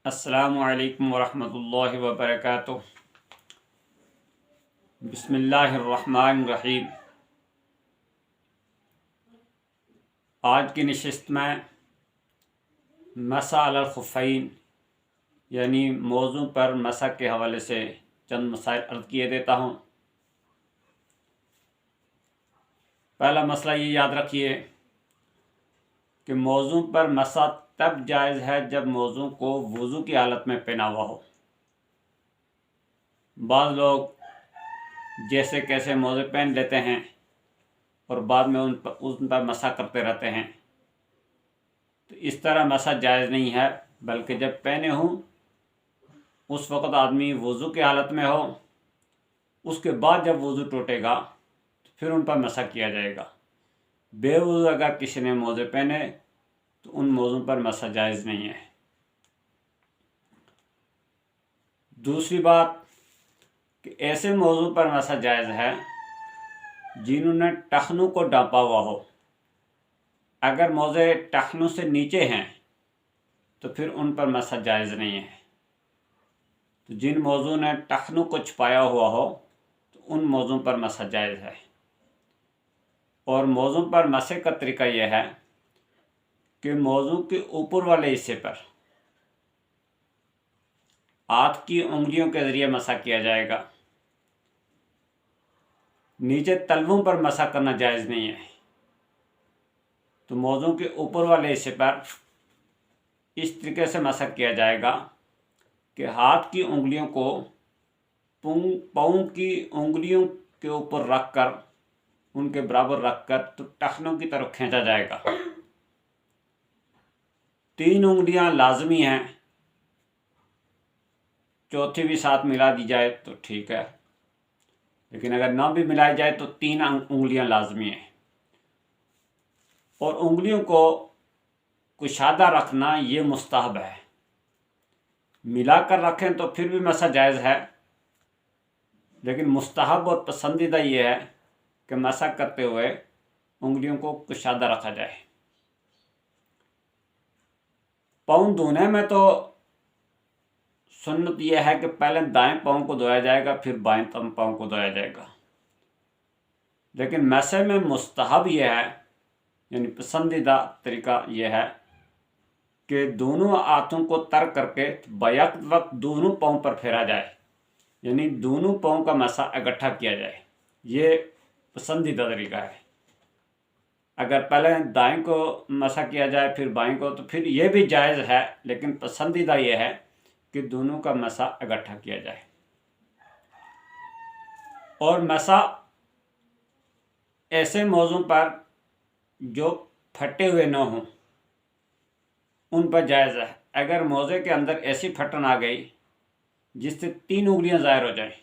अस्सलामु अलैकुम वरहमतुल्लाहि वबरकातुह। बिस्मिल्लाहिर्रहमानिर्रहीम। आज की नशिस्त में मसा अलल खुफ़ैन यानी मौज़ू पर मसा के हवाले से चंद मसाइल अर्ज़ किए देता हूँ। पहला मसला ये याद रखिए कि मौज़ू पर मसा तब जायज़ है जब मौज़ू को वुज़ू की हालत में पहना हुआ हो। बाज़ लोग जैसे कैसे मोज़े पहन लेते हैं और बाद में उन पर मसा करते रहते हैं, तो इस तरह मसा जायज़ नहीं है। बल्कि जब पहने हों उस वक़्त आदमी वुज़ू की हालत में हो, उसके बाद जब वुज़ू टूटेगा तो फिर उन पर मसा किया जाएगा। बेवुज़ू अगर किसी ने मोज़े पहने तो उन मोज़ों पर मसा जायज़ नहीं है। दूसरी बात कि ऐसे मौज़ू पर मसा जायज़ है जिन्होंने टखनों को ढाँपा हुआ हो। अगर मोज़े टखनों से नीचे हैं तो फिर उन पर मसा जायज़ नहीं है। तो जिन मौज़ू ने टखनों को छुपाया हुआ हो तो उन मौज़ों पर मसा जायज़ है। और मौज़ों पर मसे का तरीका यह है कि मौज़ू के ऊपर वाले हिस्से पर हाथ की उंगलियों के ज़रिए मसा किया जाएगा। नीचे तलवों पर मसा करना जायज़ नहीं है। तो मौज़ू के ऊपर वाले हिस्से पर इस तरीके से मसा किया जाएगा कि हाथ की उंगलियों को पाँव की उंगलियों के ऊपर रखकर, उनके बराबर रखकर तो टखनों की तरफ खींचा जाएगा। 3 उंगलियां लाजमी हैं, चौथी भी साथ मिला दी जाए तो ठीक है, लेकिन अगर ना भी मिलाई जाए तो 3 उंगलियां लाजमी हैं। और उंगलियों को कुशादा रखना ये मुस्तहब है। मिलाकर रखें तो फिर भी मसा जायज़ है, लेकिन मुस्तहब और पसंदीदा ये है कि मसा करते हुए उंगलियों को कुशादा रखा जाए। पाँव धोने में तो सुन्नत यह है कि पहले दाएं पाँव को धोया जाएगा, फिर बाएं पाँव को धोया जाएगा। लेकिन मसे में मुस्तहब यह है, यानी पसंदीदा तरीका यह है कि दोनों हाथों को तर करके बैक वक्त दोनों पाँव पर फेरा जाए, यानी दोनों पाँव का मसा इकट्ठा किया जाए। ये पसंदीदा तरीका है। अगर पहले दाएं को मसा किया जाए फिर बाएं को तो फिर यह भी जायज़ है, लेकिन पसंदीदा यह है कि दोनों का मसा इकट्ठा किया जाए। और मसा ऐसे मौज़ों पर जो फटे हुए न हों उन पर जायज़ है। अगर मोज़े के अंदर ऐसी फटन आ गई जिससे 3 उंगलियां ज़ाहिर हो जाए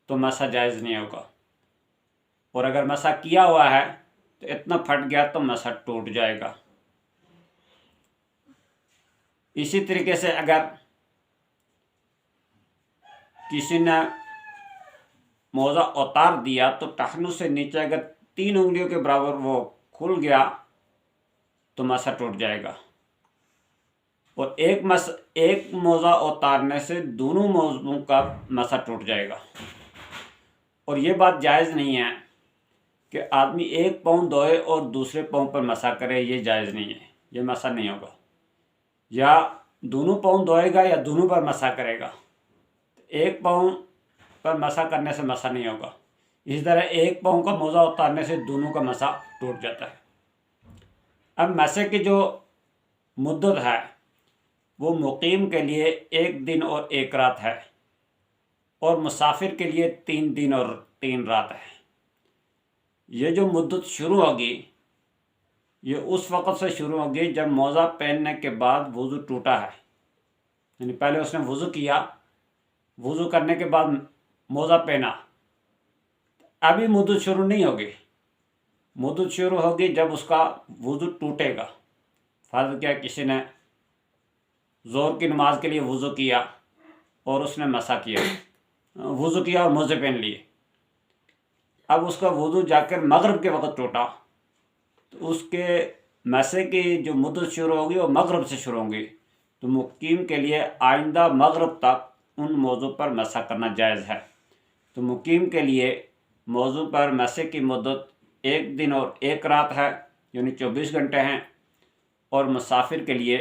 तो मसा जायज़ नहीं होगा। और अगर मसा किया हुआ है तो इतना फट गया तो मसा टूट जाएगा। इसी तरीके से अगर किसी ने मोज़ा उतार दिया तो टखनों से नीचे अगर 3 उंगलियों के बराबर वो खुल गया तो मसा टूट जाएगा। और एक मोज़ा उतारने से दोनों मोज़ों का मसा टूट जाएगा। और ये बात जायज़ नहीं है कि आदमी एक पाँव धोए और दूसरे पाँव पर मसा करे, ये जायज़ नहीं है, ये मसा नहीं होगा। या दोनों पाँव धोएगा या दोनों पर मसा करेगा, एक पाँव पर मसा करने से मसा नहीं होगा। इसी तरह एक पाँव का मोज़ा उतारने से दोनों का मसा टूट जाता है। अब मसे की जो मुद्दत है वो मुकीम के लिए 1 दिन और 1 रात है और मुसाफिर के लिए 3 दिन और 3 रात है। ये जो मुद्दत शुरू होगी ये उस वक़्त से शुरू होगी जब मोज़ा पहनने के बाद वुज़ू टूटा है, यानी पहले उसने वुज़ू किया, वुज़ू करने के बाद मोज़ा पहना, अभी मुद्दत शुरू नहीं होगी। मुद्दत शुरू होगी जब उसका वुज़ू टूटेगा। फ़र्ज़ क्या, किसी ने ज़ोहर की नमाज के लिए वुज़ू किया और उसने मसा किया, वुज़ू किया और मोज़े पहन लिए। अब उसका वुज़ू जाकर मगरिब के वक़्त टूटा तो उसके मसे की जो मुद्दत शुरू होगी वो मगरिब से शुरू होगी। तो मुकीम के लिए आइंदा मगरिब तक उन मौजू पर मसा करना जायज़ है। तो मुकीम के लिए मौजू पर मसे की मुद्दत 1 दिन और 1 रात है, यानी 24 घंटे हैं, और मुसाफिर के लिए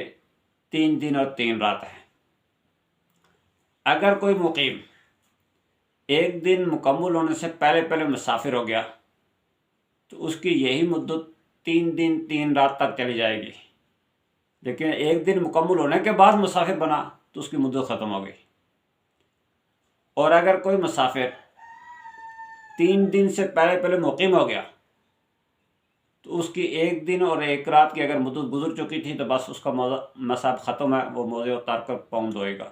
3 दिन और 3 रात है। अगर कोई मुकीम 1 दिन मुकम्मल होने से पहले पहले मुसाफिर हो गया तो उसकी यही मुद्दत 3 दिन 3 रात तक चली जाएगी। लेकिन 1 दिन मुकम्मल होने के बाद मुसाफिर बना तो उसकी मुद्दत ख़त्म हो गई। और अगर कोई मुसाफिर 3 दिन से पहले पहले मुकीम हो गया तो उसकी 1 दिन और 1 रात की अगर मुद्दत गुजर चुकी थी तो बस उसका मसा ख़त्म है, वो मोज़े उतार कर पाँव धोएगा।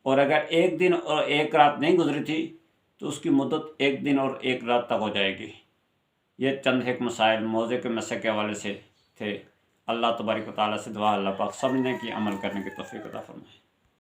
और अगर 1 दिन और 1 रात नहीं गुजरी थी तो उसकी मुद्दत 1 दिन और 1 रात तक हो जाएगी। ये चंद एक मसाइल मोज़े के मसे के हवाले से थे। अल्लाह तबारक व तआला से दुआ, अल्लाह पाक समझने की, अमल करने की तौफीक अता फरमाए।